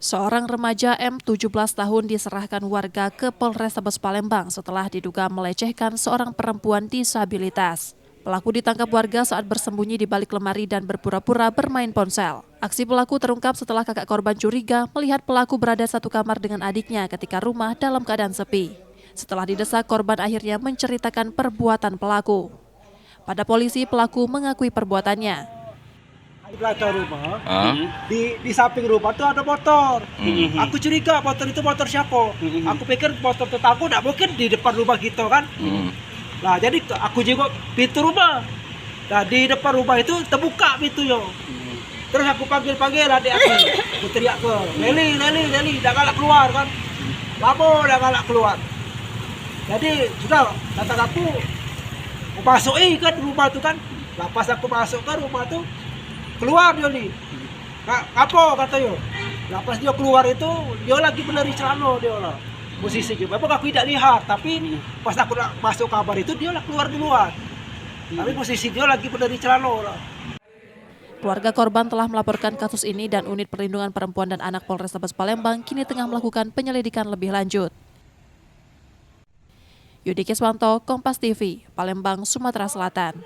Seorang remaja M 17 tahun diserahkan warga ke Polrestabes Palembang setelah diduga melecehkan seorang perempuan disabilitas. Pelaku ditangkap warga saat bersembunyi di balik lemari dan berpura-pura bermain ponsel. Aksi pelaku terungkap setelah kakak korban curiga melihat pelaku berada satu kamar dengan adiknya ketika rumah dalam keadaan sepi. Setelah didesak, korban akhirnya menceritakan perbuatan pelaku. Pada polisi, pelaku mengakui perbuatannya. Di belakang rumah, di samping rumah tuh ada motor. Aku curiga motor itu motor siapa. Aku pikir motor tetangga, tidak mungkin di depan rumah kita kan. Nah, jadi aku jenguk pintu rumah. Nah, di depan rumah itu terbuka pintunya. Terus aku panggil adik aku teriak ke, Leli, dah galak keluar kan. Lama dah galak keluar. Jadi sudah kata aku masuk kan rumah itu kan. Nah, pas aku masuk ke rumah tuh keluar dia nih. Apa katanya? Nah, pas dia keluar itu dia lagi menari celana dia lah. Posisinya memang aku tidak lihat, tapi pas aku masuk kamar itu dia lah keluar duluan. Tapi posisi dia lagi menari celana lah. Keluarga korban telah melaporkan kasus ini dan Unit Perlindungan Perempuan dan Anak Polrestabes Palembang kini tengah melakukan penyelidikan lebih lanjut. Yudi Kiswanto, Kompas TV, Palembang, Sumatera Selatan.